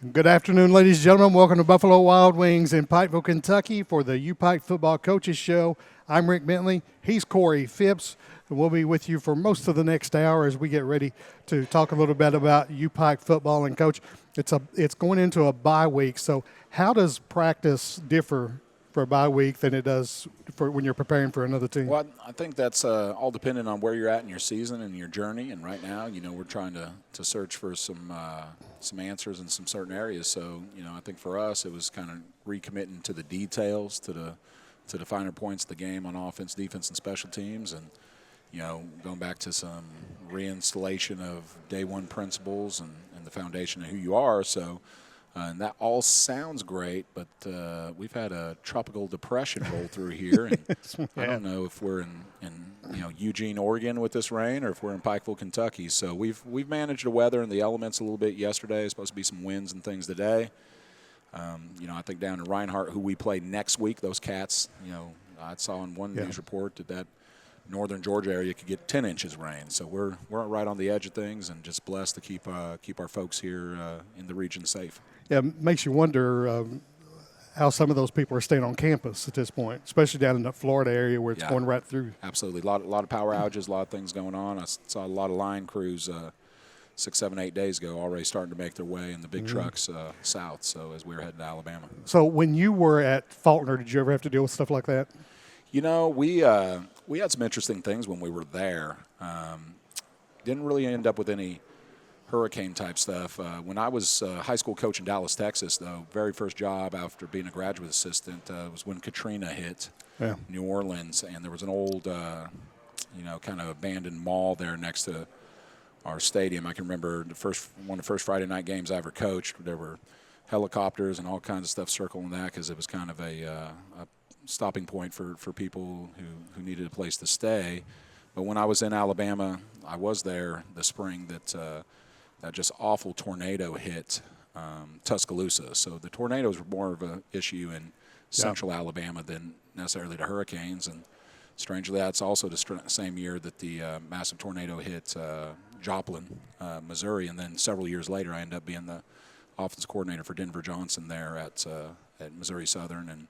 Good afternoon, ladies and gentlemen. Welcome to Buffalo Wild Wings in Pikeville, Kentucky for the UPIKE Football Coaches Show. I'm Rick Bentley. He's Corey Phipps. And we'll be with you for most of the next hour as we get ready to talk a little bit about UPIKE football. And, Coach, it's going into a bye week. So how does practice differ for a bye week than it does for when you're preparing for another team? Well, I think that's all dependent on where you're at in your season and your journey. And right now, we're trying to search for some answers in some certain areas. So, I think for us, it was kind of recommitting to the details, to the finer points of the game on offense, defense, and special teams, and going back to some reinstallation of day one principles and the foundation of who you are. So. And that all sounds great, but we've had a tropical depression roll through here, and Yeah. I don't know if we're in Eugene, Oregon with this rain, or if we're in Pikeville, Kentucky. So we've managed the weather and the elements a little bit yesterday. There's supposed to be some winds and things today. I think down in Reinhardt, who we play next week, those Cats. I saw in one news report that northern Georgia area could get 10 inches of rain. So we're right on the edge of things, and just blessed to keep our folks here in the region safe. Yeah, it makes you wonder how some of those people are staying on campus at this point, especially down in the Florida area where it's going right through. Absolutely. A lot of power outages, a lot of things going on. I saw a lot of line crews 6, 7, 8 days ago already starting to make their way in the big trucks south, so as we were heading to Alabama. So when you were at Faulkner, did you ever have to deal with stuff like that? We had some interesting things when we were there. Didn't really end up with any hurricane-type stuff. When I was high school coach in Dallas, Texas, though, very first job after being a graduate assistant was when Katrina hit New Orleans, and there was an old, kind of abandoned mall there next to our stadium. I can remember one of the first Friday night games I ever coached. There were helicopters and all kinds of stuff circling that because it was kind of a stopping point for people who needed a place to stay. But when I was in Alabama, I was there the spring that just awful tornado hit Tuscaloosa. So the tornadoes were more of an issue in central Alabama than necessarily the hurricanes. And strangely, that's also the same year that the massive tornado hit Joplin, Missouri. And then several years later, I ended up being the offense coordinator for Denver Johnson there at Missouri Southern. And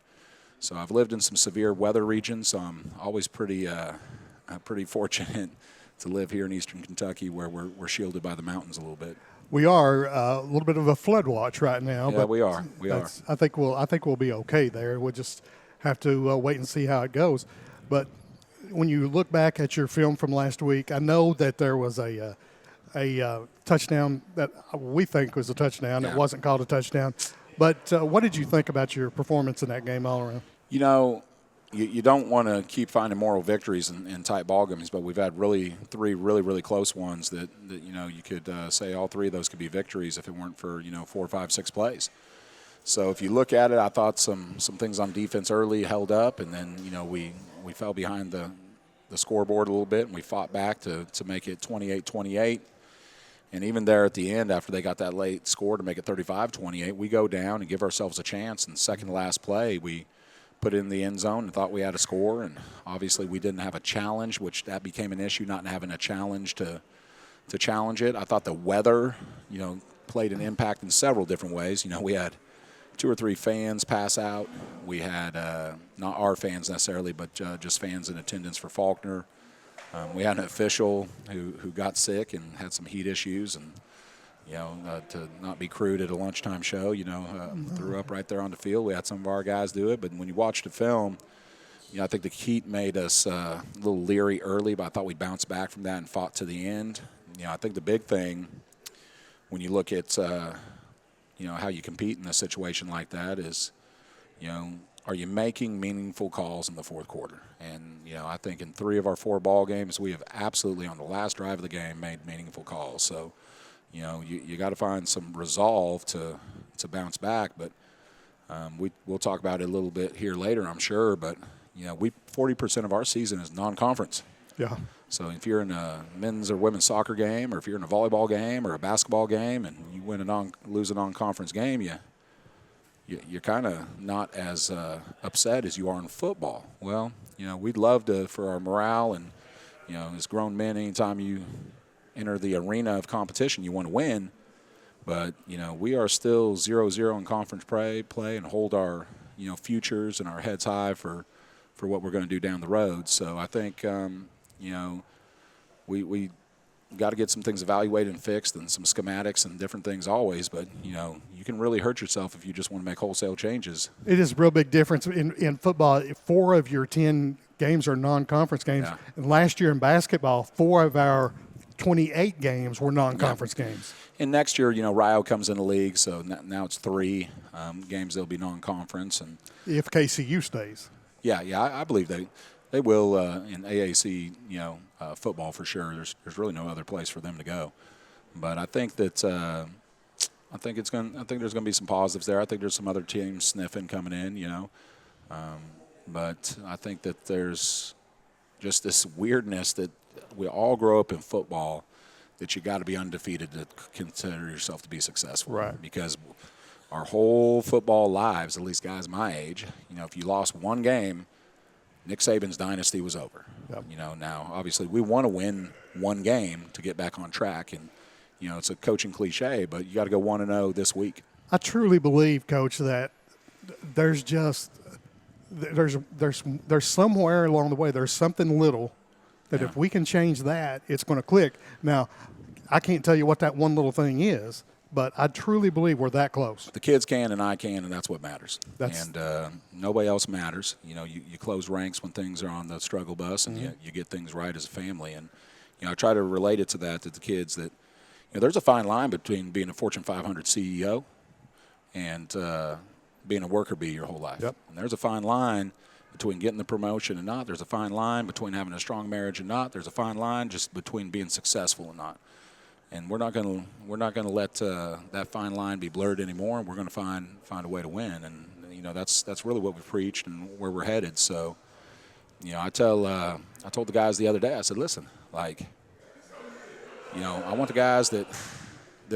so I've lived in some severe weather regions, so I'm always pretty fortunate to live here in eastern Kentucky where we're shielded by the mountains a little bit. We are a little bit of a flood watch right now. Yeah, but we are. I think we'll be okay there. We'll just have to wait and see how it goes. But when you look back at your film from last week, I know that there was a touchdown that we think was a touchdown. Yeah. It wasn't called a touchdown. But what did you think about your performance in that game all around? You don't want to keep finding moral victories in tight ball games, but we've had three really close ones that you could say all three of those could be victories if it weren't for 4, 5, 6 plays. So if you look at it, I thought some things on defense early held up, and then we fell behind the scoreboard a little bit, and we fought back to make it 28-28. And even there at the end, after they got that late score to make it 35-28, we go down and give ourselves a chance. And second to last play, we put it in the end zone and thought we had a score. And obviously we didn't have a challenge, which that became an issue, not having a challenge to challenge it. I thought the weather, played an impact in several different ways. We had 2 or 3 fans pass out. We had not our fans necessarily, but just fans in attendance for Faulkner. We had an official who got sick and had some heat issues, and to not be crude at a lunchtime show, threw up right there on the field. We had some of our guys do it, but when you watch the film, I think the heat made us a little leery early, but I thought we bounced back from that and fought to the end. I think the big thing when you look at how you compete in a situation like that is, are you making meaningful calls in the fourth quarter? And, I think in 3 of our 4 ball games, we have absolutely, on the last drive of the game, made meaningful calls. So, you got to find some resolve to bounce back. But we'll talk about it a little bit here later, I'm sure. But, 40% of our season is non-conference. Yeah. So if you're in a men's or women's soccer game, or if you're in a volleyball game or a basketball game and you lose a non-conference game, you're kind of not as upset as you are in football. Well, we'd love to, for our morale and, as grown men, anytime you enter the arena of competition, you want to win. But, we are still 0-0 in conference play and hold our, futures and our heads high for what we're going to do down the road. So I think, we got to get some things evaluated and fixed and some schematics and different things always. But, you can really hurt yourself if you just want to make wholesale changes. It is a real big difference in football. 4 of your 10 games are non-conference games. Yeah. And last year in basketball, 4 of our 28 games were non-conference games. And next year, Rio comes in the league, so now it's 3 games that'll be non-conference. And if KCU stays. Yeah, I believe they will in AAC, football for sure. There's really no other place for them to go. But I think that I think there's going to be some positives there. I think there's some other teams sniffing coming in, but I think that there's just this weirdness that we all grow up in football that you got to be undefeated to consider yourself to be successful. Right. Because our whole football lives, at least guys my age, if you lost one game, Nick Saban's dynasty was over. Yep. Now obviously we want to win one game to get back on track, and it's a coaching cliche, but you got to go 1-0 this week. I truly believe, Coach, that there's somewhere along the way there's something little that if we can change that, it's going to click. Now, I can't tell you what that one little thing is, but I truly believe we're that close. The kids can and I can, and that's what matters. Nobody else matters. You close ranks when things are on the struggle bus, and you get things right as a family. And I try to relate it to that, to the kids, that there's a fine line between being a Fortune 500 CEO and being a worker bee your whole life. Yep. And there's a fine line between getting the promotion and not. There's a fine line between having a strong marriage and not. There's a fine line just between being successful and not. And we're not going to let that fine line be blurred anymore. We're going to find a way to win, and that's really what we preached and where we're headed. So, I told the guys the other day. I said, listen, I want the guys that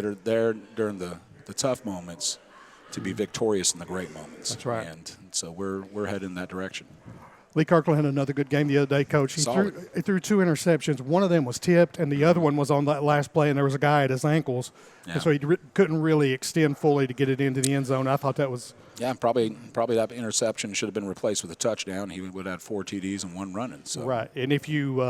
are there during the tough moments to be victorious in the great moments. That's right. And so we're headed in that direction. Lee Kirkland had another good game the other day, Coach. He threw 2 interceptions. One of them was tipped, and the other one was on that last play, and there was a guy at his ankles. Yeah. And so he couldn't really extend fully to get it into the end zone. I thought that was – Yeah, probably that interception should have been replaced with a touchdown. He would have had 4 TDs and 1 running. So. Right. And if you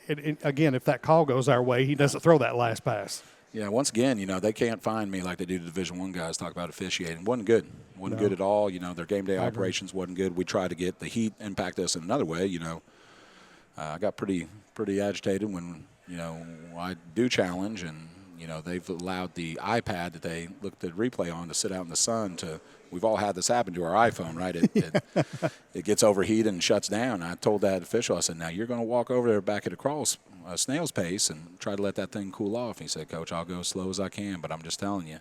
again, if that call goes our way, he doesn't throw that last pass. Yeah, once again, they can't find me like they do the Division I guys talk about officiating. Wasn't good. Wasn't good at all. Their game day operations wasn't good. We tried to get the Heat impact us in another way. I got pretty agitated when, I do challenge, and, they've allowed the iPad that they looked at replay on to sit out in the sun to – we've all had this happen to our iPhone, right? It gets overheated and shuts down. I told that official, I said, now you're going to walk over there back at a snail's pace and try to let that thing cool off. He said, Coach, I'll go as slow as I can, but I'm just telling you,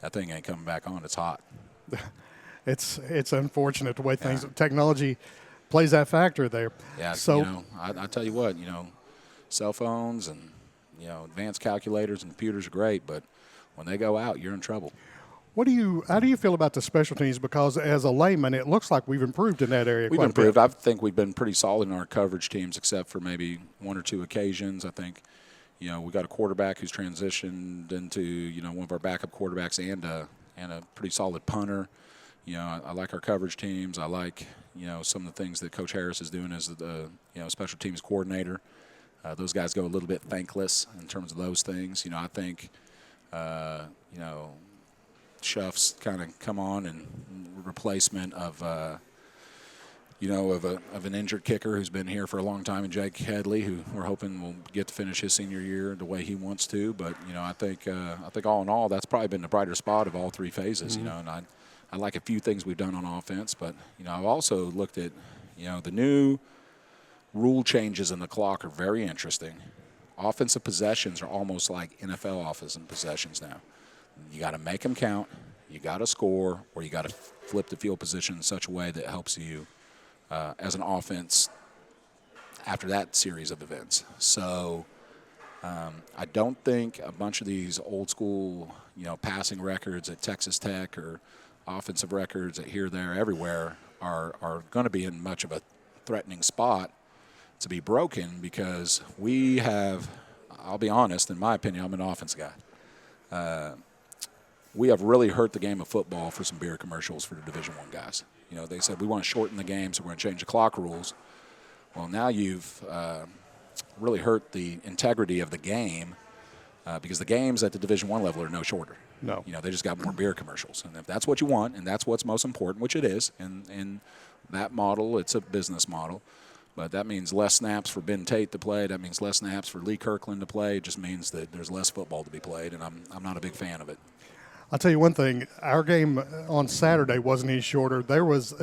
that thing ain't coming back on. It's hot. It's unfortunate the way technology plays that factor there. Yeah, so I tell you what, cell phones and advanced calculators and computers are great, but when they go out, you're in trouble. How do you feel about the special teams? Because as a layman, it looks like we've improved in that area. We've improved. I think we've been pretty solid in our coverage teams, except for maybe 1 or 2 occasions. I think, we got a quarterback who's transitioned into one of our backup quarterbacks and a pretty solid punter. I like our coverage teams. I like some of the things that Coach Harris is doing as the special teams coordinator. Those guys go a little bit thankless in terms of those things. I think Shuff's kind of come on and replacement of an injured kicker who's been here for a long time, and Jake Headley, who we're hoping will get to finish his senior year the way he wants to. But I think all in all, that's probably been the brighter spot of all 3 phases. And I like a few things we've done on offense, but I've also looked at the new rule changes in the clock are very interesting. Offensive possessions are almost like NFL offensive possessions now. You got to make them count, you got to score, or you got to flip the field position in such a way that helps you as an offense after that series of events. So I don't think a bunch of these old school, passing records at Texas Tech or offensive records at here, there, everywhere are going to be in much of a threatening spot to be broken, because we have, I'll be honest, in my opinion, I'm an offense guy. we have really hurt the game of football for some beer commercials for the Division I guys. You know, they said we want to shorten the game, so we're going to change the clock rules. Well, now you've really hurt the integrity of the game because the games at the Division I level are no shorter. No. You know, they just got more beer commercials. And if that's what you want, and that's what's most important, which it is, in that model, it's a business model. But that means less snaps for Ben Tate to play. That means less snaps for Lee Kirkland to play. It just means that there's less football to be played, and I'm not a big fan of it. I'll tell you one thing. Our game on Saturday wasn't any shorter.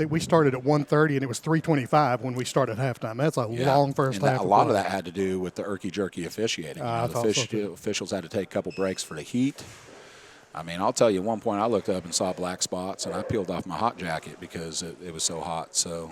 We started at 1:30 and it was 3:25 when we started halftime. That's a long first half. A lot of that had to do with the irky-jerky officiating. The officials had to take a couple breaks for the heat. I mean, I'll tell you, at one point I looked up and saw black spots, and I peeled off my hot jacket because it was so hot. So,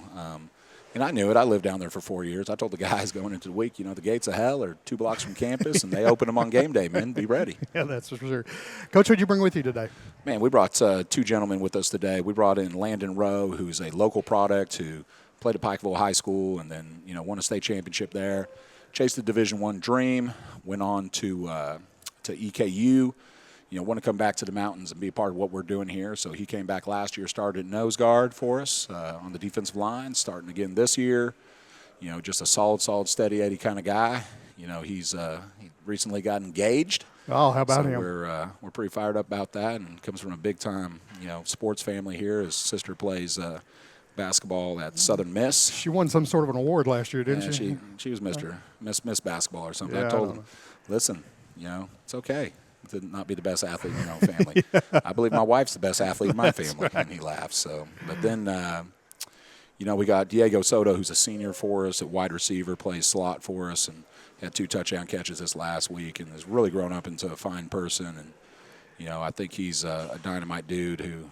and I knew it. I lived down there for 4 years. I told the guys going into the week, you know, the gates of hell are 2 blocks from campus, and they open them on game day, man. Be ready. Yeah, that's for sure. Coach, what did you bring with you today? Man, we brought 2 gentlemen with us today. We brought in Landon Rowe, who's a local product who played at Pikeville High School and then, you know, won a state championship there. Chased the Division I dream, went on to EKU. You know, want to come back to the mountains and be a part of what we're doing here. So he came back last year, started at nose guard for us on the defensive line, starting again this year. You know, just a solid, steady Eddie kind of guy. You know, he recently got engaged. Oh, how about him? We're pretty fired up about that, and comes from a big time, you know, sports family here. His sister plays basketball at Southern Miss. She won some sort of an award last year, didn't she? She was Miss Basketball or something. Yeah, I told him, listen, you know, it's okay to not be the best athlete in your own family. I believe my wife's the best athlete in my family. Right. And he laughs. So, but then, you know, we got Diego Soto, who's a senior for us at wide receiver, plays slot for us, and had 2 touchdown catches this last week, and has really grown up into a fine person. And you know, I think he's a dynamite dude who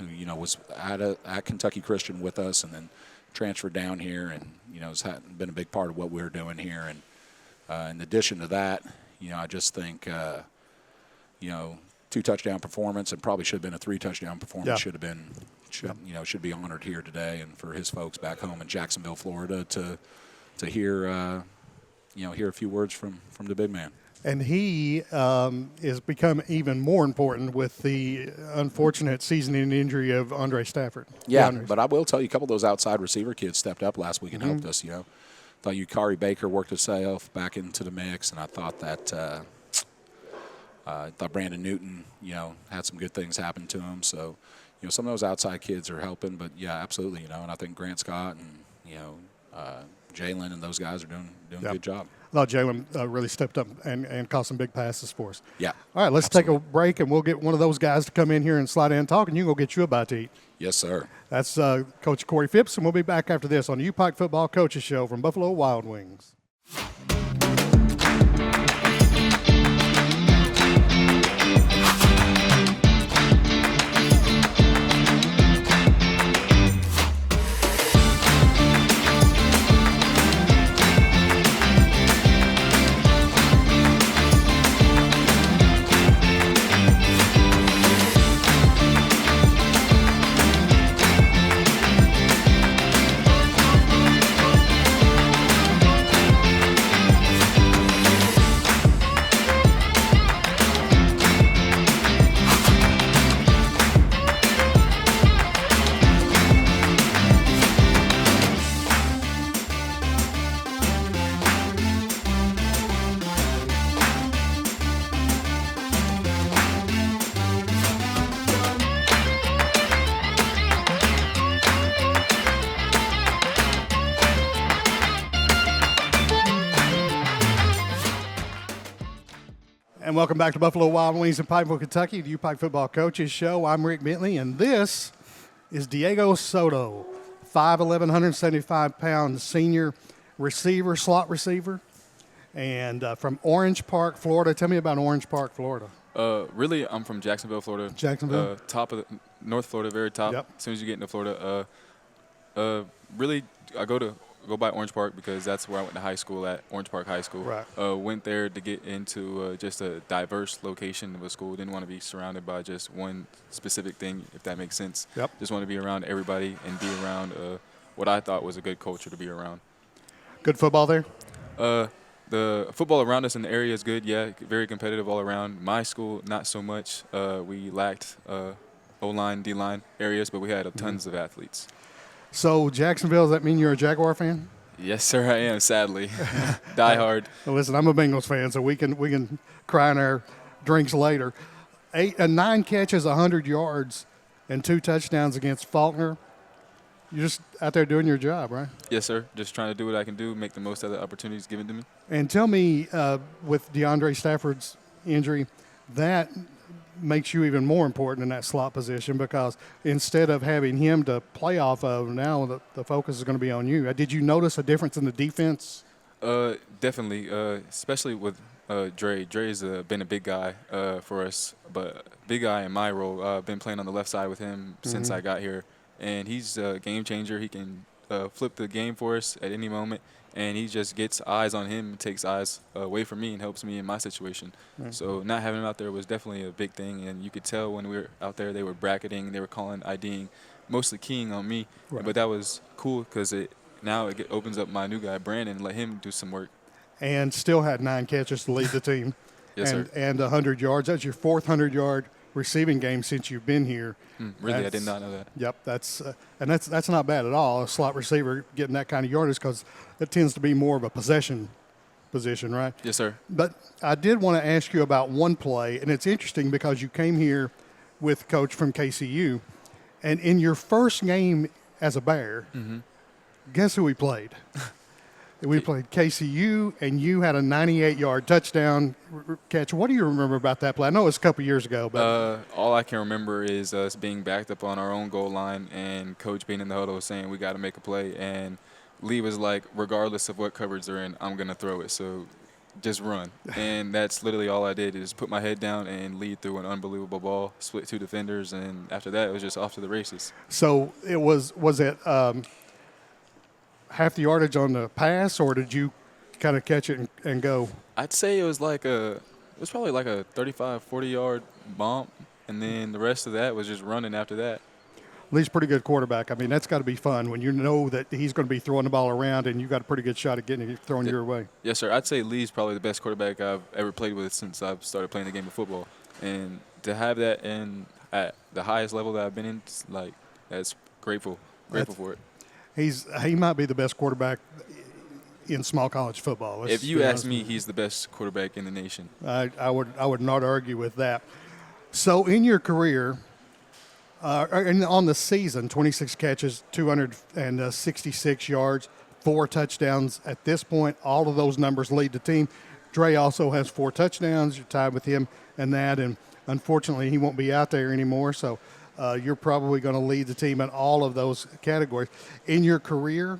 you know was at Kentucky Christian with us, and then transferred down here, and you know has been a big part of what we're doing here. And in addition to that, you know, I just think. You know, 2 touchdown performance, and probably should have been a 3 touchdown performance. Yeah. Should be honored here today, and for his folks back home in Jacksonville, Florida, to hear hear a few words from the big man. And he has become even more important with the unfortunate season-ending injury of Andre Stafford. Yeah, but I will tell you, a couple of those outside receiver kids stepped up last week and helped us. You know, thought Ukari Baker worked himself back into the mix, and I thought that. I thought Brandon Newton, you know, had some good things happen to him. So, you know, some of those outside kids are helping. But, yeah, absolutely, you know. And I think Grant Scott and, you know, Jalen and those guys are doing a good job. I thought Jalen really stepped up and caught some big passes for us. Yeah. All right, let's take a break, and we'll get one of those guys to come in here and slide in and talk, and you can go get you a bite to eat. Yes, sir. That's Coach Corey Phipps, and we'll be back after this on the UPIKE Football Coaches Show from Buffalo Wild Wings. And welcome back to Buffalo Wild Wings in Pikeville, Kentucky, the UPIKE Football Coaches Show. I'm Rick Bentley, and this is Diego Soto, 5'11", 175-pound senior receiver, slot receiver, and from Orange Park, Florida. Tell me about Orange Park, Florida. Really, I'm from Jacksonville, Florida. Jacksonville? Top of North Florida, very top. Yep. As soon as you get into Florida. Really, I go by Orange Park because that's where I went to high school at, Orange Park High School. Right. Went there to get into just a diverse location of a school. Didn't want to be surrounded by just one specific thing, if that makes sense. Yep. Just want to be around everybody and be around what I thought was a good culture to be around. Good football there? The The football around us in the area is good, yeah, very competitive all around. My school, not so much. We lacked O-line, D-line areas, but we had tons of athletes. So Jacksonville, does that mean you're a Jaguar fan? Yes, sir, I am, sadly. Die hard. Well, listen, I'm a Bengals fan, so we can cry in our drinks later. 9 catches, 100 yards, and 2 touchdowns against Faulkner. You're just out there doing your job, right? Yes, sir. Just trying to do what I can do, make the most of the opportunities given to me. And tell me, with DeAndre Stafford's injury, that makes you even more important in that slot position because instead of having him to play off of, now the focus is going to be on you. Did you notice a difference in the defense? Definitely, especially with Dre. Dre's been a big guy for us, but big guy in my role. I've been playing on the left side with him since I got here, and he's a game changer. He can flip the game for us at any moment, and he just gets eyes on him and takes eyes away from me and helps me in my situation. So not having him out there was definitely a big thing, and you could tell when we were out there they were bracketing, they were calling IDing, mostly keying on me, but that was cool because now it opens up my new guy, Brandon, and let him do some work. And still had 9 catches to lead the team. Yes, and, sir. And 100 yards. That's your 4th 100-yard receiving game since you've been here. Really, I did not know that. Yep, that's not bad at all. A slot receiver getting that kind of yardage because it tends to be more of a possession position, right? Yes, sir. But I did want to ask you about one play, and it's interesting because you came here with Coach from KCU, and in your first game as a Bear, guess who we played? We played KCU, and you had a 98-yard touchdown catch. What do you remember about that play? I know it was a couple years ago. But all I can remember is us being backed up on our own goal line and Coach being in the huddle saying we got to make a play. And Lee was like, regardless of what coverage they're in, I'm going to throw it. So just run. And that's literally all I did is put my head down and lead through an unbelievable ball, split 2 defenders, and after that it was just off to the races. So it was it half the yardage on the pass, or did you kind of catch it and go? I'd say it was probably like a 35, 40-yard bump, and then the rest of that was just running after that. Lee's a pretty good quarterback. I mean, that's got to be fun when you know that he's going to be throwing the ball around and you got a pretty good shot at getting it thrown your way. Yes, sir. I'd say Lee's probably the best quarterback I've ever played with since I've started playing the game of football. And to have that at the highest level that I've been in, that's grateful for it. He might be the best quarterback in small college football. If you ask me, he's the best quarterback in the nation. I would not argue with that. So in your career, and on the season, 26 catches, 266 yards, 4 touchdowns. At this point, all of those numbers lead the team. Dre also has 4 touchdowns. You're tied with him and that, and unfortunately he won't be out there anymore, so you're probably going to lead the team in all of those categories. In your career,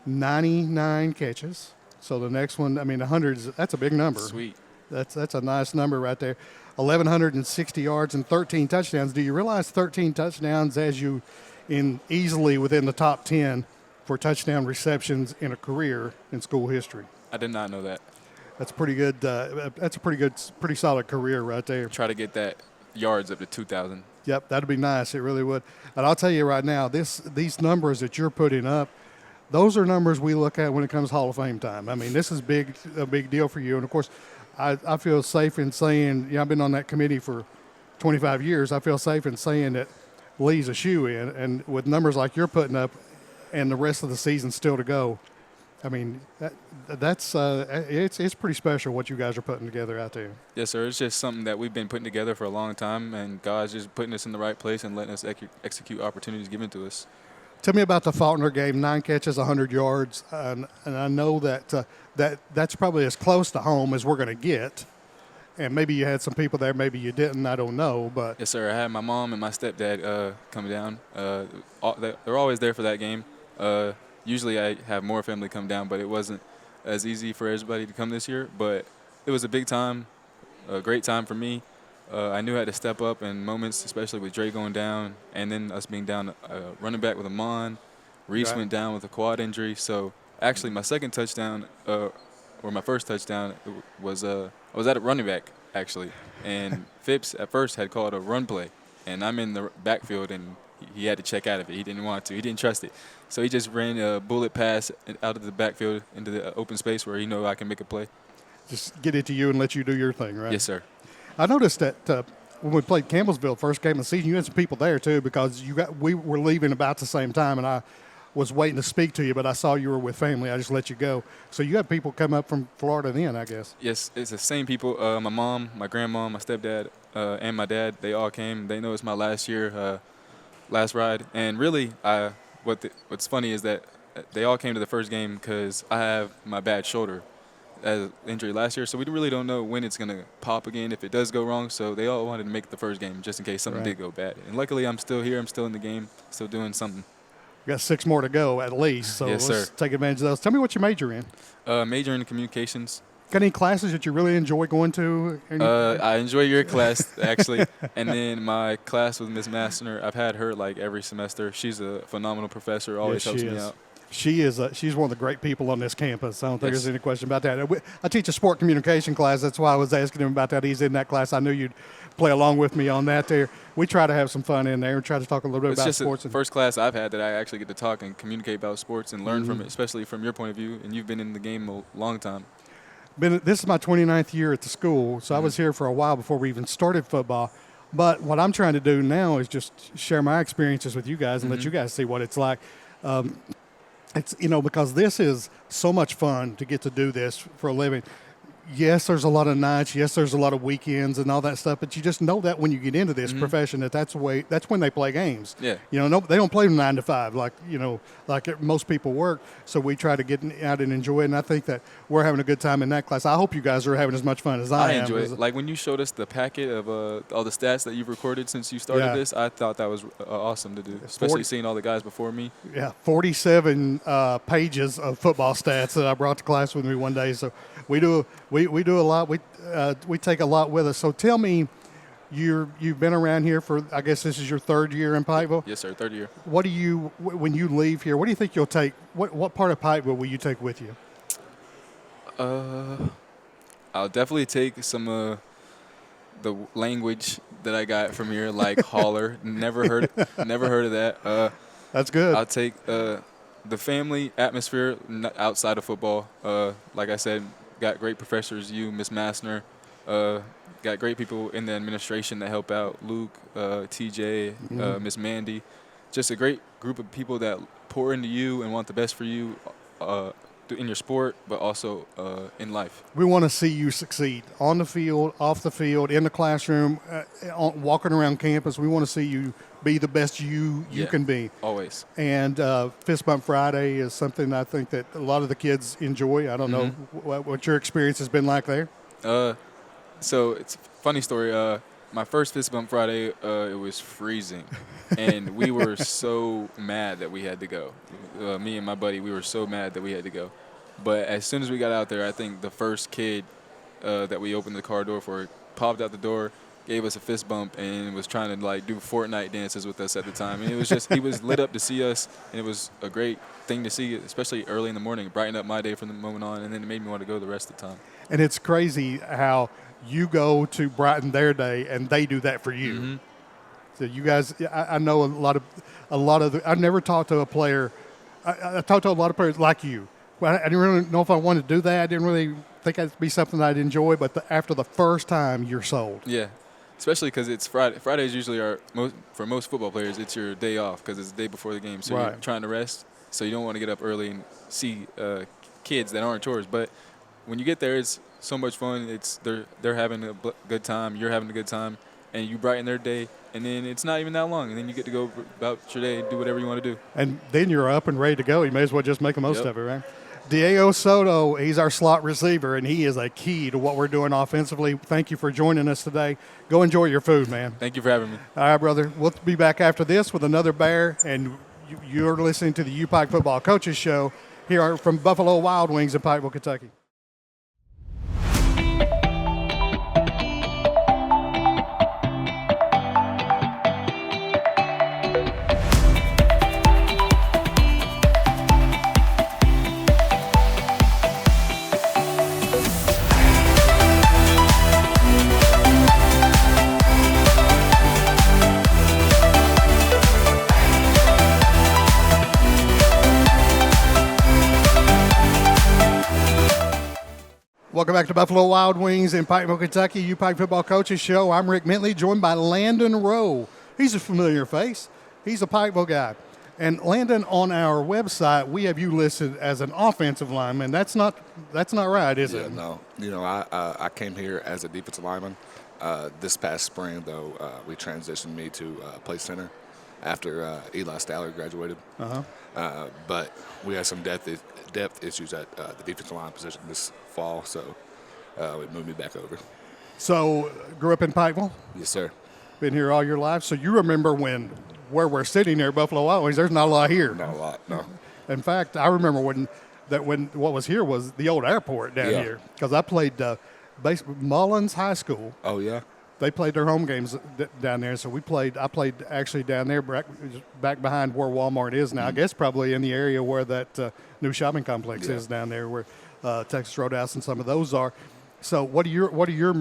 99 catches. So the next one, I mean, 100, that's a big number. Sweet. That's a nice number right there. 1,160 yards and 13 touchdowns. Do you realize 13 touchdowns as you in easily within the top 10 for touchdown receptions in a career in school history? I did not know that. That's pretty good. That's a pretty solid career right there. Try to get that yards up to 2,000. Yep, that'd be nice. It really would. And I'll tell you right now, these numbers that you're putting up, those are numbers we look at when it comes Hall of Fame time. I mean, this is a big deal for you. And, of course, I feel safe in saying, I've been on that committee for 25 years. I feel safe in saying that Lee's a shoe-in. And with numbers like you're putting up and the rest of the season still to go, I mean, it's pretty special what you guys are putting together out there. Yes, sir. It's just something that we've been putting together for a long time, and God's just putting us in the right place and letting us execute opportunities given to us. Tell me about the Faulkner game, 9 catches, 100 yards, and I know that's probably as close to home as we're going to get. And maybe you had some people there, maybe you didn't, I don't know. But yes, sir. I had my mom and my stepdad come down. They're always there for that game. Usually I have more family come down, but it wasn't as easy for everybody to come this year. But it was a big time, a great time for me. I knew I had to step up in moments, especially with Dre going down, and then us being down running back with Amon. Reese went down with a quad injury. So actually my second touchdown, or my first touchdown, was I was at a running back, actually. And Phipps at first had called a run play. And I'm in the backfield, and he had to check out of it. He didn't want to. He didn't trust it. So he just ran a bullet pass out of the backfield into the open space where he knew I can make a play. just get it to you and let you do your thing, right? Yes, sir. I noticed that when we played Campbellsville first game of the season, you had some people there too because we were leaving about the same time, and I was waiting to speak to you, but I saw you were with family. I just let you go. So you had people come up from Florida then, I guess. Yes, it's the same people. My mom, my grandma, my stepdad, and my dad. They all came. They know it's my last year, last ride. And really, what's funny is that they all came to the first game because I have my bad shoulder as injury last year. So we really don't know when it's gonna pop again if it does go wrong. So they all wanted to make the first game just in case something did go bad. And luckily, I'm still here. I'm still in the game, still doing something. We got 6 more to go at least, so Yes, let's sir. take advantage of those. Tell me what you major in. Major in communications. Got any classes that you really enjoy going to? I enjoy your class, actually. And then my class with Miss Massner, I've had her like every semester. She's a phenomenal professor, always helps me out. She's one of the great people on this campus. I don't think Yes. there's any question about that. I teach a sport communication class. That's why I was asking him about that. He's in that class. I knew you'd play along with me on that there. We try to have some fun in there and try to talk a little bit It's about just sports. the first class I've had that I actually get to talk and communicate about sports and learn from it, especially from your point of view. And you've been in the game a long time. This is my 29th year at the school, so I was here for a while before we even started football. But what I'm trying to do now is just share my experiences with you guys and let you guys see what it's like. It's because this is so much fun to get to do this for a living. Yes, there's a lot of nights. Yes, there's a lot of weekends and all that stuff. But you just know that when you get into this profession, that's when they play games. Yeah. They don't play them 9 to 5 like most people work. So we try to get out and enjoy it. And I think that we're having a good time in that class. I hope you guys are having as much fun as I am. enjoy it. Like when you showed us the packet of all the stats that you've recorded since you started this, I thought that was awesome to do, especially seeing all the guys before me. Yeah, 47 pages of football stats that I brought to class with me one day. So we do a lot. We take a lot with us. So tell me, you've been around here for, I guess this is your 3rd year in Pikeville. Yes, sir. 3rd year. What do you, when you leave here, what do you think you'll take? What part of Pikeville will you take with you? I'll definitely take some the language that I got from here, like holler. Never heard of that. That's good. I'll take the family atmosphere outside of football. Like I said, got great professors. You, Miss Massner, got great people in the administration that help out. Luke, TJ, Miss Mandy, just a great group of people that pour into you and want the best for you in your sport, but also in life. We want to see you succeed on the field, off the field, in the classroom, walking around campus. We want to see you be the best you can be. Always. And Fist Bump Friday is something I think that a lot of the kids enjoy. I don't know what your experience has been like there. So it's a funny story. My first Fist Bump Friday, it was freezing, and we were so mad that we had to go. Me and my buddy, we were so mad that we had to go. But as soon as we got out there, I think the first kid that we opened the car door for popped out the door, gave us a fist bump, and was trying to like do Fortnite dances with us at the time. And it was just, he was lit up to see us, and it was a great thing to see, especially early in the morning. It brightened up my day from the moment on, and then it made me want to go the rest of the time. And it's crazy how you go to brighten their day, and they do that for you. So you guys, I know a lot of. I've never talked to a player. I talked to a lot of players like you. Well, I didn't really know if I wanted to do that. I didn't really think that'd be something I'd enjoy. But after the first time, you're sold. Yeah, especially because it's Friday. Fridays usually are for most football players. It's your day off because it's the day before the game, so you're trying to rest. So you don't want to get up early and see kids that aren't yours. But when you get there, it's so much fun. It's they're having a good time. You're having a good time, and you brighten their day. And then it's not even that long, and then you get to go about your day and do whatever you want to do. And then you're up and ready to go. You may as well just make the most of it, right? Diego Soto, he's our slot receiver, and he is a key to what we're doing offensively. Thank you for joining us today. Go enjoy your food, man. Thank you for having me. All right, brother. We'll be back after this with another Bear, and you're listening to the UPIKE Football Coaches Show here from Buffalo Wild Wings in Pikeville, Kentucky. Welcome back to Buffalo Wild Wings in Pikeville, Kentucky, UPIKE Football Coaches Show. I'm Rick Bentley, joined by Landon Rowe. He's a familiar face. He's a Pikeville guy. And Landon, on our website, we have you listed as an offensive lineman. That's not right, is it? No. I came here as a defensive lineman. This past spring, though, we transitioned me to play center after Eli Staller graduated. But we had some depth issues at the defensive line position this fall, so it moved me back over. So, grew up in Pikeville? Yes, sir. Been here all your life? So you remember where we're sitting there, Buffalo Wild Wings, there's not a lot here. Not a lot, no. In fact, I remember when what was here was the old airport down here, because I played Mullins High School. Oh, yeah? They played their home games down there, so I played actually down there back behind where Walmart is now. I guess probably in the area where that new shopping complex is down there, where Texas Roadhouse and some of those are. So what are your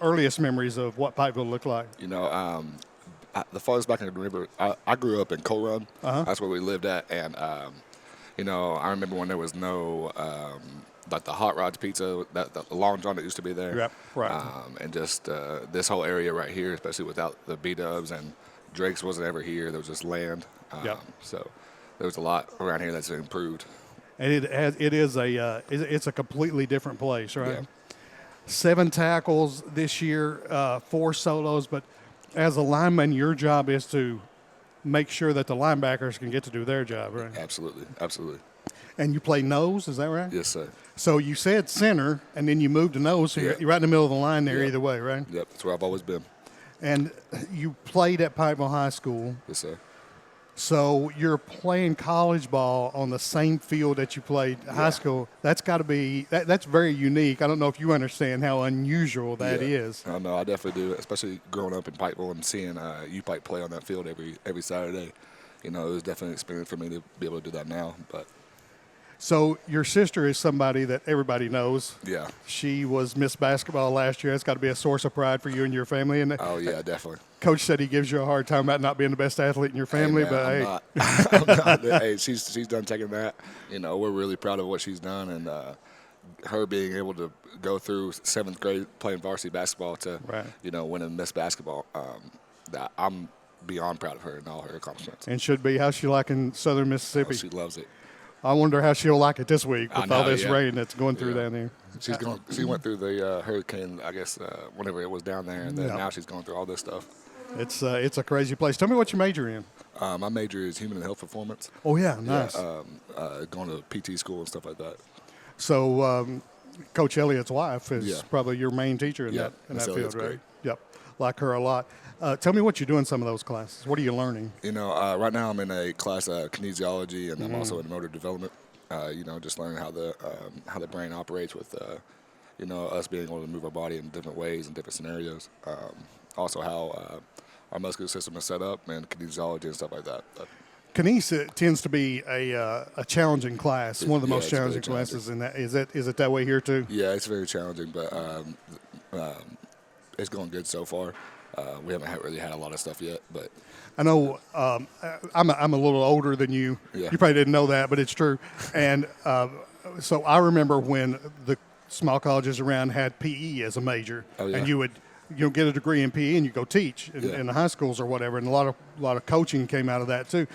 earliest memories of what Pikeville looked like? The farthest back I can remember, I grew up in Coal Run. That's where we lived at, and I remember when there was no like the Hot Rods Pizza, the Long John that used to be there. Yep, right. And just this whole area right here, especially without the B-Dubs, and Drake's wasn't ever here. There was just land. So there was a lot around here that's improved. And it's a completely different place, right? Yeah. 7 tackles this year, 4 solos, but as a lineman, your job is to make sure that the linebackers can get to do their job, right? Absolutely. And you play nose, is that right? Yes, sir. So you said center, and then you moved to nose, so you're right in the middle of the line there either way, right? Yep, that's where I've always been. And you played at Pikeville High School. Yes, sir. So you're playing college ball on the same field that you played high school. That's got to be that's very unique. I don't know if you understand how unusual that is. I know, I definitely do, especially growing up in Pikeville and seeing UPIKE play on that field every Saturday. It was definitely an experience for me to be able to do that now. But so your sister is somebody that everybody knows. Yeah. She was Miss Basketball last year. It's got to be a source of pride for you and your family. And oh yeah, definitely. Coach said he gives you a hard time about not being the best athlete in your family, hey, man, but I'm not. Hey, she's done taking that. We're really proud of what she's done, and her being able to go through 7th grade playing varsity basketball to winning Miss Basketball. That I'm beyond proud of her and all her accomplishments. And should be. How's she liking Southern Mississippi? Oh, she loves it. I wonder how she'll like it this week with all this rain that's going through down there. She went through the hurricane, I guess, whenever it was down there, and then now she's going through all this stuff. It's a crazy place. Tell me what you major in. My major is human and health performance. Oh, yeah, nice. Going to PT school and stuff like that. So Coach Elliott's wife is probably your main teacher in that field, right? Great. Yep, like her a lot. Tell me what you do in some of those classes. What are you learning? Right now I'm in a class of kinesiology, and I'm also in motor development. Just learning how the brain operates with, us being able to move our body in different ways and different scenarios. Also how our muscular system is set up, and kinesiology and stuff like that. Kines tends to be a challenging class, one of the most challenging classes in that. Is it that way here too? Yeah, it's very challenging, but it's going good so far. We haven't really had a lot of stuff yet, but I know I'm a little older than you. Yeah. You probably didn't know that, but it's true. And so I remember when the small colleges around had PE as a major, and you would get a degree in PE and you go teach in the high schools or whatever, and a lot of coaching came out of that too.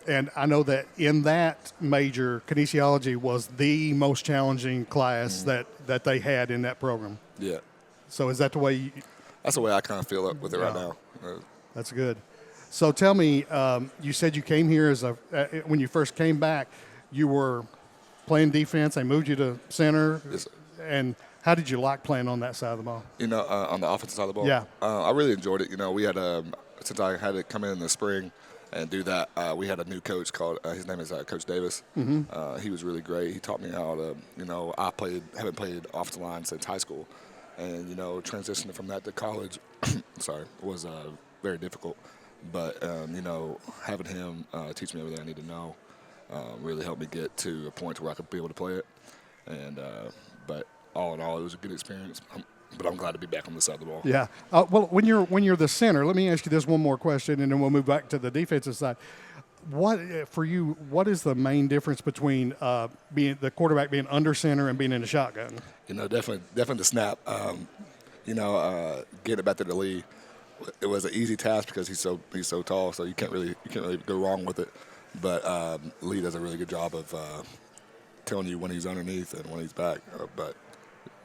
And I know that in that major, kinesiology was the most challenging class that they had in that program. Yeah. So is that the way? That's the way I kind of feel with it right now. That's good. So tell me, you said you came here when you first came back, you were playing defense. They moved you to center. Yes. And how did you like playing on that side of the ball? On the offensive side of the ball? Yeah. I really enjoyed it. We had, since I had to come in the spring and do that, we had a new coach called, his name is Coach Davis. Mm-hmm. He was really great. He taught me how to, haven't played offensive line since high school. And, transitioning from that to college, was very difficult. But, having him teach me everything I need to know really helped me get to a point where I could be able to play it. And, but all in all, it was a good experience. But I'm glad to be back on this side of the ball. Yeah. Well, when you're the center, let me ask you this one more question, and then we'll move back to the defensive side. What for you? What is the main difference between being the quarterback being under center and being in the shotgun? Definitely the snap. Getting it back to the lead, it was an easy task because he's so tall, so you can't really go wrong with it. But Lee does a really good job of telling you when he's underneath and when he's back. But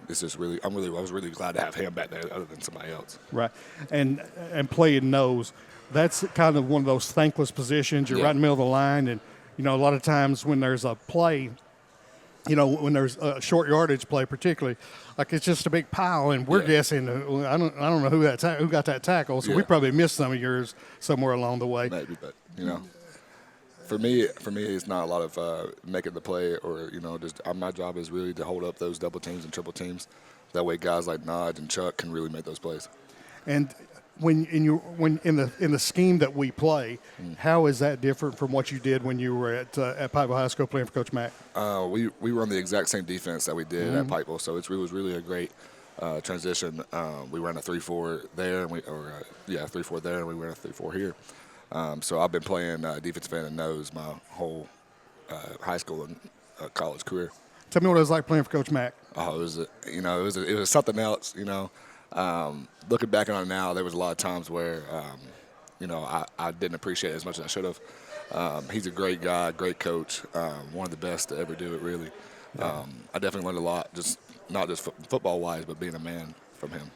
it's just really, I was really glad to have him back there other than somebody else. Right, and playing nose. That's kind of one of those thankless positions. You're right in the middle of the line, and a lot of times when there's a play, when there's a short yardage play, particularly, like it's just a big pile, and we're guessing. I don't know who got that tackle, so we probably missed some of yours somewhere along the way. Maybe, but for me, it's not a lot of making the play or just my job is really to hold up those double teams and triple teams. That way, guys like Nodge and Chuck can really make those plays. And when in the scheme that we play, how is that different from what you did when you were at Pikeville High School playing for Coach Mack? We run the exact same defense that we did at Pikeville, so it was really a great transition. We ran a 3-4 there, 3-4 there, and we ran a 3-4 here. So I've been playing defensive end and nose my whole high school and college career. Tell me what it was like playing for Coach Mack. Oh, it was something else. Looking back on it now, there was a lot of times where, I didn't appreciate it as much as I should have. He's a great guy, great coach, one of the best to ever do it, really. I definitely learned a lot, not just football-wise, but being a man from him.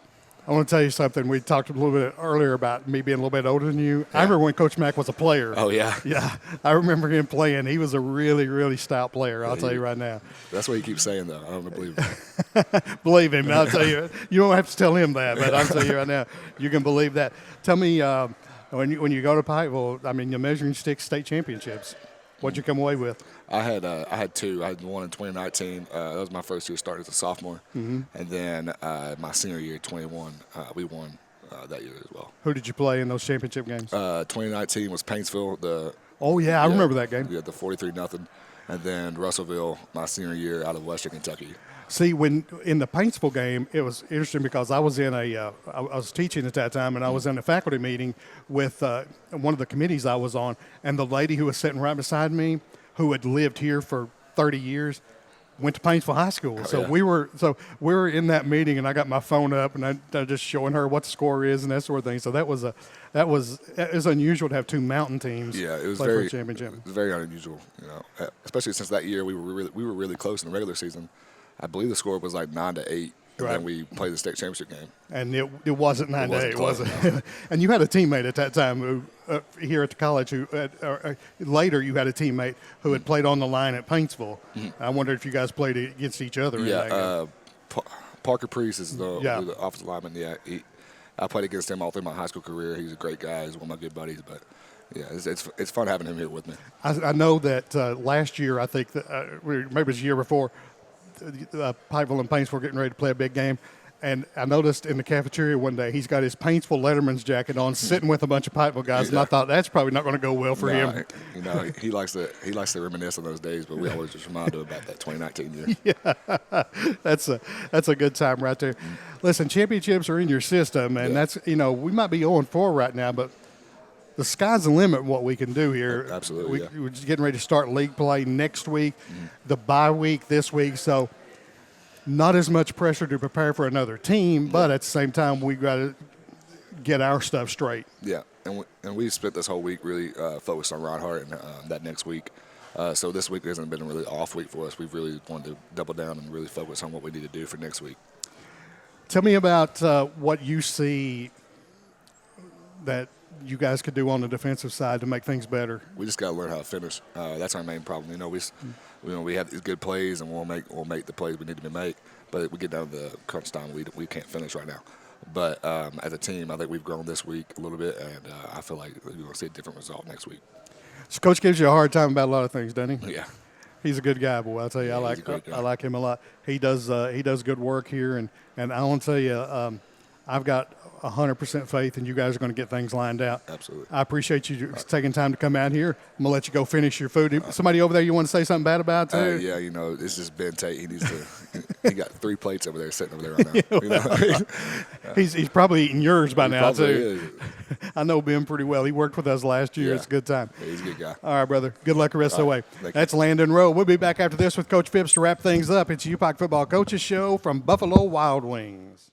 I want to tell you something. We talked a little bit earlier about me being a little bit older than you. Yeah. I remember when Coach Mack was a player. Oh, yeah? Yeah. I remember him playing. He was a really, really stout player, I'll tell you right now. That's what he keeps saying, though. I don't believe him. Believe him. I'll tell you. You don't have to tell him that, but I'll tell you right now, you can believe that. Tell me, when you go to Pikeville, you're measuring stick state championships. What'd you come away with? I had two. I had one in 2019. That was my first year starting as a sophomore. And then my senior year, 21, we won that year as well. Who did you play in those championship games? 2019 was Paintsville. I remember that game. Yeah, the 43-0. And then Russellville, my senior year out of Western Kentucky. See, when in the Paintsville game, it was interesting because I was I was teaching at that time, and I was in a faculty meeting with one of the committees I was on, and the lady who was sitting right beside me, who had lived here for 30 years, went to Paintsville High School. We were in that meeting, and I got my phone up, and I just showing her what the score is and that sort of thing. So it was unusual to have two mountain teams. Yeah, it was play for a championship. It was very unusual, especially since that year we were really close in the regular season. I believe the score was like 9-8, and then we played the state championship game. And it wasn't 9-8, was it? And you had a teammate at that time who, here at the college who later you had a teammate who had played on the line at Paintsville. I wondered if you guys played against each other. Yeah, Parker Priest is the offensive lineman. Yeah, I played against him all through my high school career. He's a great guy. He's one of my good buddies. But yeah, it's fun having him here with me. I know that last year, I think that maybe it was the year before, Pikeville and Paintsville were getting ready to play a big game, and I noticed in the cafeteria one day he's got his Paintsville Letterman's jacket on, sitting with a bunch of Pikeville guys, and I thought that's probably not going to go well for him. He likes to reminisce on those days, but we always just remind him about that 2019 year. Yeah, that's a good time right there. Listen, championships are in your system, and that's we might be 0-4 right now, but the sky's the limit what we can do here. Absolutely, We're just getting ready to start league play next week, the bye week this week, so not as much pressure to prepare for another team, but at the same time, we got to get our stuff straight. Yeah, and we spent this whole week really focused on Ron Hart and that next week. So this week hasn't been a really off week for us. We've really wanted to double down and really focus on what we need to do for next week. Tell me about what you see that you guys could do on the defensive side to make things better. We just got to learn how to finish. That's our main problem. We have these good plays, and we'll make the plays we need to make. But we get down to the crunch time, we can't finish right now. But as a team, I think we've grown this week a little bit, and I feel like we're going to see a different result next week. So Coach gives you a hard time about a lot of things, doesn't he? Yeah. He's a good guy, boy. I'll tell you, I like him a lot. He does good work here, and I want to tell you, I've got 100% faith in you guys are going to get things lined out. Absolutely. I appreciate you taking time to come out here. I'm going to let you go finish your food. Somebody over there you want to say something bad about too? Yeah, this is Ben Tate. He needs to. He got 3 plates over there sitting over there right now. He's probably eating yours by now too. Is. I know Ben pretty well. He worked with us last year. Yeah. It's a good time. Yeah, he's a good guy. All right, brother. Good luck the rest of the way. Thank you. That's Landon Rowe. We'll be back after this with Coach Phipps to wrap things up. It's UPIKE Football Coaches Show from Buffalo Wild Wings.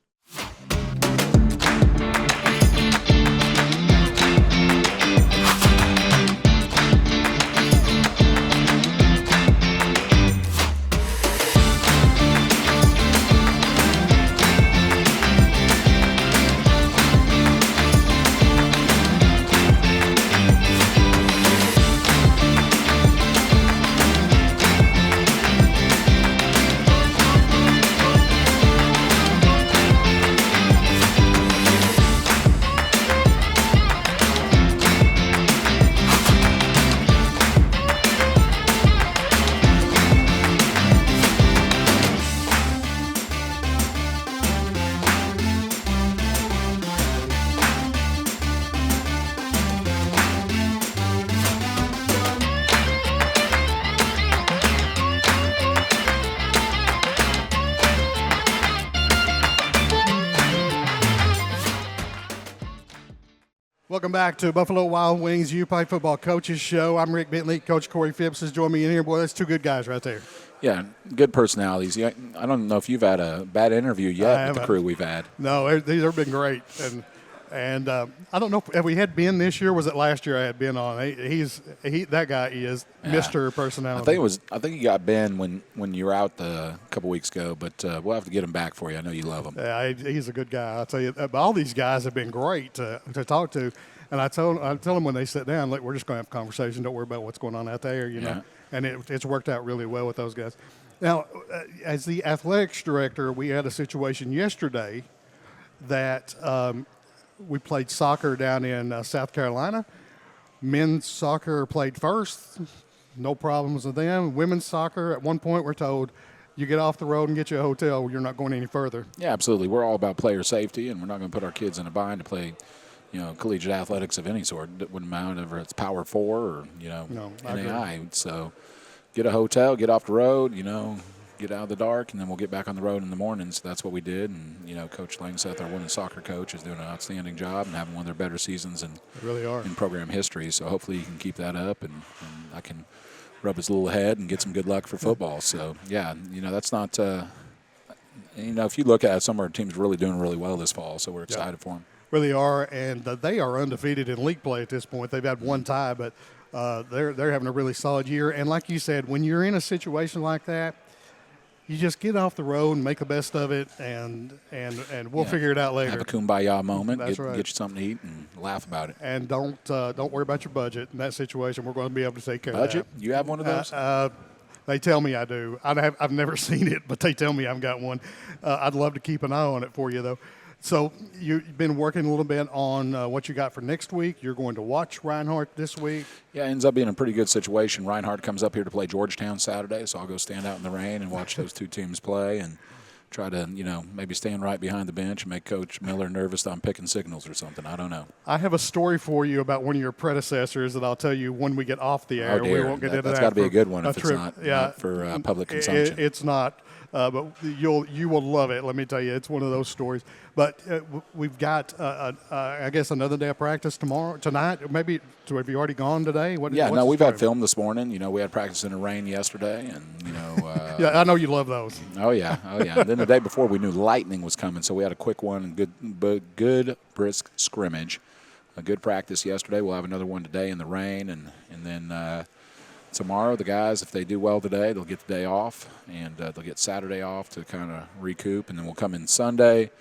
Welcome back to Buffalo Wild Wings UPIKE Football Coaches Show. I'm Rick Bentley. Coach Corey Phipps has joined me in here. Boy, that's two good guys right there. Yeah, good personalities. Yeah, I don't know if you've had a bad interview yet with the crew we've had. No, these have been great. And I don't know, have we had Ben this year? Was it last year I had Ben on? That guy is Mr. Personality. I think you got Ben when you were out a couple weeks ago, but we'll have to get him back for you. I know you love him. Yeah, he's a good guy. I'll tell you, all these guys have been great to talk to. And I tell them when they sit down, look, we're just going to have a conversation. Don't worry about what's going on out there, you know. And it's worked out really well with those guys. Now, as the athletics director, we had a situation yesterday that we played soccer down in South Carolina. Men's soccer played first. No problems with them. Women's soccer, at one point, we're told, you get off the road and get you a hotel. You're not going any further. Yeah, absolutely. We're all about player safety, and we're not going to put our kids in a bind to play, collegiate athletics of any sort. It wouldn't matter if it's Power 4 or, NAI. So get a hotel, get off the road, get out of the dark, and then we'll get back on the road in the morning. So that's what we did. And, Coach Langseth, our women's soccer coach, is doing an outstanding job and having one of their better seasons in program history. So hopefully you can keep that up, and I can rub his little head and get some good luck for football. So, yeah, that's not if you look at it, some of our teams really doing really well this fall, so we're excited for them. Really are, and they are undefeated in league play at this point. They've had one tie, but they're having a really solid year. And like you said, when you're in a situation like that, you just get off the road and make the best of it, and we'll figure it out later. Have a kumbaya moment. That's right. Get you something to eat and laugh about it. And don't worry about your budget in that situation. We're going to be able to take care of that. Budget? You have one of those? They tell me I do. I've never seen it, but they tell me I've got one. I'd love to keep an eye on it for you, though. So you've been working a little bit on what you got for next week. You're going to watch Reinhardt this week. Yeah, it ends up being a pretty good situation. Reinhardt comes up here to play Georgetown Saturday, so I'll go stand out in the rain and watch those two teams play and try to, maybe stand right behind the bench and make Coach Miller nervous that I'm picking signals or something. I don't know. I have a story for you about one of your predecessors that I'll tell you when we get off the air. Oh, dear. We won't get into that. That's got to be a good one if it's not for public consumption. It's not. But you will love it. Let me tell you, it's one of those stories. But we've got, I guess, another day of practice tonight. Maybe have you already gone today? We've had film this morning. We had practice in the rain yesterday, and yeah, I know you love those. Oh yeah. And then the day before, we knew lightning was coming, so we had a quick one, good brisk scrimmage, a good practice yesterday. We'll have another one today in the rain, and then. Tomorrow, the guys, if they do well today, they'll get the day off, and they'll get Saturday off to kind of recoup, and then we'll come in Sunday,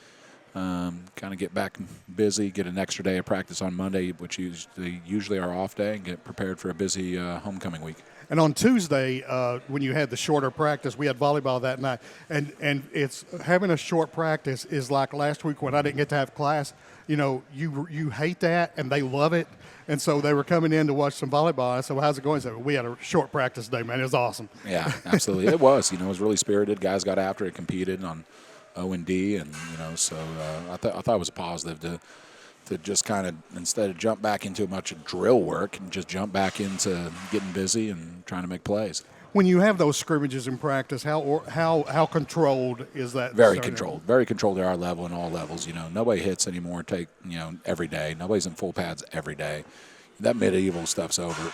kind of get back busy, get an extra day of practice on Monday, which is usually our off day, and get prepared for a busy homecoming week. And on Tuesday, when you had the shorter practice, we had volleyball that night, and it's having a short practice is like last week when I didn't get to have class. You hate that, and they love it. And so they were coming in to watch some volleyball. I said, well, how's it going? They said, we had a short practice day, man. It was awesome. Yeah, absolutely. It was. It was really spirited. Guys got after it, competed on O&D, and, so I thought it was a positive to just kind of, instead of jump back into much drill work, and just jump back into getting busy and trying to make plays. When you have those scrimmages in practice, how controlled is that? Very starting? controlled. Very controlled at our level and all levels. Nobody hits anymore. Every day. Nobody's in full pads every day. That medieval stuff's over.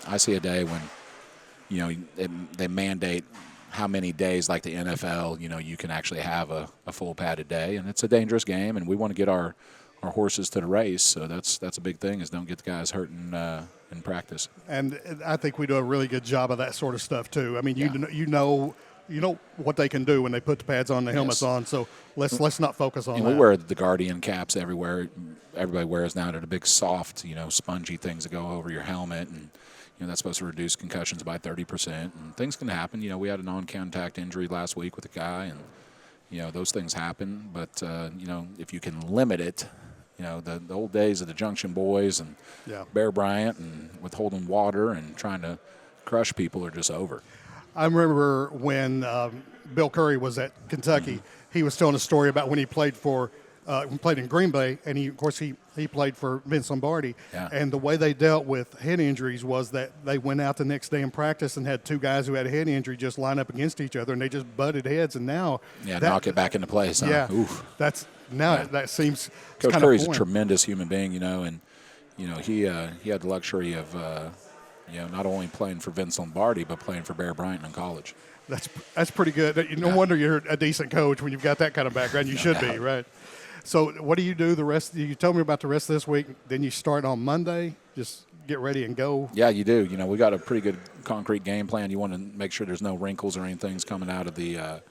I see a day when, they mandate how many days, like the NFL, you can actually have a full padded day, and it's a dangerous game, and we want to get our horses to the race. So that's a big thing, is don't get the guys hurt in practice. And I think we do a really good job of that sort of stuff too. I mean, you know what they can do when they put the pads on, the helmets on. So let's not focus on that. We wear the Guardian caps everywhere. Everybody wears now. They're the big soft, spongy things that go over your helmet, and that's supposed to reduce concussions by 30%. And things can happen. We had a non-contact injury last week with a guy, and those things happen. But if you can limit it, the old days of the Junction Boys and Bear Bryant and withholding water and trying to crush people are just over. I remember when Bill Curry was at Kentucky, he was telling a story about when he played in Green Bay, and he played for Vince Lombardi. Yeah. And the way they dealt with head injuries was that they went out the next day in practice and had two guys who had a head injury just line up against each other, and they just butted heads. And now, knock it back into place. Huh? Yeah, Oof. That seems Coach kind Curry's of a tremendous human being, and he had the luxury of not only playing for Vince Lombardi but playing for Bear Bryant in college. That's pretty good. No wonder you're a decent coach when you've got that kind of background. You should be, right? So what do you do the rest? You told me about the rest of this week. Then you start on Monday. Just get ready and go. Yeah, you do. We got a pretty good concrete game plan. You want to make sure there's no wrinkles or anything coming out of the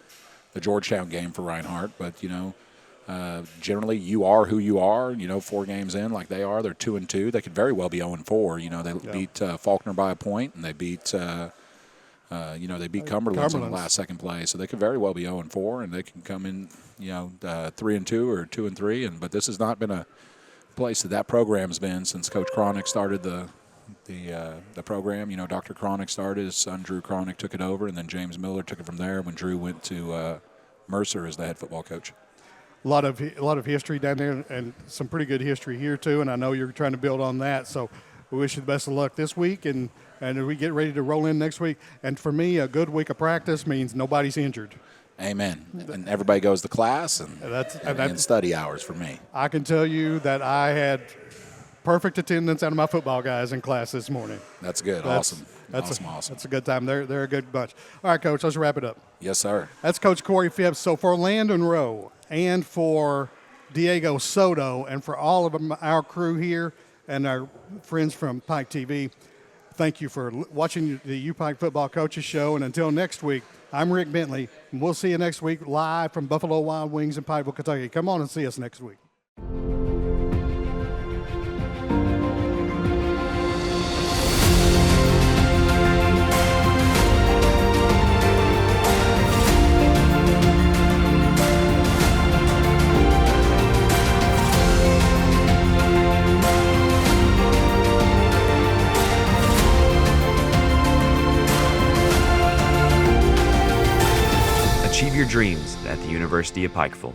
Georgetown game for Reinhardt. But generally you are who you are. 4 games in like they are. They're 2-2. They could very well be 0-4. They beat Faulkner by a point, and they beat. They beat Cumberland's in the last second play, so they could very well be 0-4, and they can come in, 3-2 or 2-3. But this has not been a place that program's been since Coach Cronick started the program. Dr. Cronick started, his son Drew Cronick took it over, and then James Miller took it from there when Drew went to Mercer as the head football coach. A lot of history down there, and some pretty good history here too. And I know you're trying to build on that. So we wish you the best of luck this week, and we get ready to roll in next week. And for me, a good week of practice means nobody's injured. Amen. And everybody goes to class and study hours for me. I can tell you that I had perfect attendance out of my football guys in class this morning. That's good. Awesome. Awesome. That's a good time. They're a good bunch. All right, Coach, let's wrap it up. Yes, sir. That's Coach Corey Phipps. So for Landon Rowe and for Diego Soto and for all of our crew here and our friends from Pike TV, thank you for watching the UPIKE Football Coaches Show. And until next week, I'm Rick Bentley, and we'll see you next week live from Buffalo Wild Wings in Pikeville, Kentucky. Come on and see us next week. Achieve your dreams at the University of Pikeville.